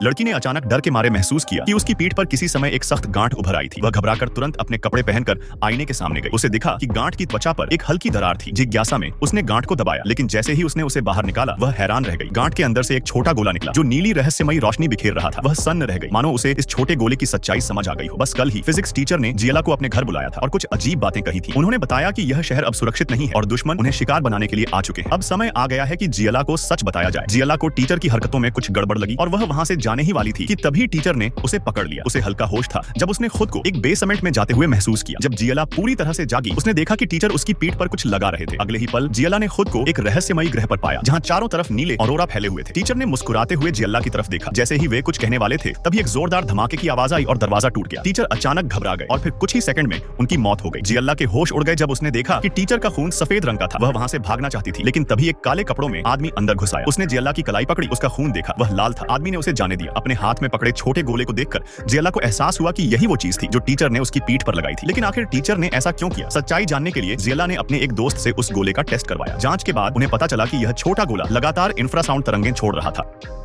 लड़की ने अचानक डर के मारे महसूस किया कि उसकी पीठ पर किसी समय एक सख्त गांठ उभर आई थी। वह घबराकर तुरंत अपने कपड़े पहनकर आईने के सामने गई। उसे दिखा कि गांठ की त्वचा पर एक हल्की दरार थी। जिज्ञासा में उसने गांठ को दबाया, लेकिन जैसे ही उसने उसे बाहर निकाला, वह हैरान रह गई। गांठ के अंदर से एक छोटा गोला निकला जो नीली रहस्यमयी रोशनी बिखेर रहा था। वह सन्न रह गई, मानो उसे इस छोटे गोले की सच्चाई समझ आ गई हो। बस कल ही फिजिक्स टीचर ने जियला को अपने घर बुलाया था और कुछ अजीब बातें कही थी। उन्होंने बताया कि यह शहर अब सुरक्षित नहीं है और दुश्मन उन्हें शिकार बनाने के लिए आ चुके हैं। अब समय आ गया है कि जियला को सच बताया जाए। जियला को टीचर की हरकतों में कुछ गड़बड़ लगी और वह वहां से जाने ही वाली थी कि तभी टीचर ने उसे पकड़ लिया। उसे हल्का होश था जब उसने खुद को एक बेसमेंट में जाते हुए महसूस किया। जब जियला पूरी तरह से जागी, उसने देखा कि टीचर उसकी पीठ पर कुछ लगा रहे थे। अगले ही पल जियला ने खुद को एक रहस्यमयी ग्रह पर पाया जहां चारों तरफ नीले ऑरोरा फैले हुए थे। टीचर ने मुस्कुराते हुए जियला की तरफ देखा। जैसे ही वे कुछ कहने वाले थे, तभी एक जोरदार धमाके की आवाज आई और दरवाजा टूट गया। टीचर अचानक घबरा गए और फिर कुछ ही सेकंड में उनकी मौत हो गई। जियला के होश उड़ गए जब उसने देखा कि टीचर का खून सफेद रंग का था। वह वहां से भागना चाहती थी, लेकिन तभी एक काले कपड़ों में आदमी अंदर घुस आया। उसने जियला की कलाई पकड़ी, उसका खून देखा, वह लाल था। आदमी ने उसे जाने दिया। अपने हाथ में पकड़े छोटे गोले को देखकर जियला को एहसास हुआ कि यही वो चीज थी जो टीचर ने उसकी पीठ पर लगाई थी। लेकिन आखिर टीचर ने ऐसा क्यों किया? सच्चाई जानने के लिए जियला ने अपने एक दोस्त से उस गोले का टेस्ट करवाया। जांच के बाद उन्हें पता चला कि यह छोटा गोला लगातार इंफ्रासाउंड तरंगें छोड़ रहा था।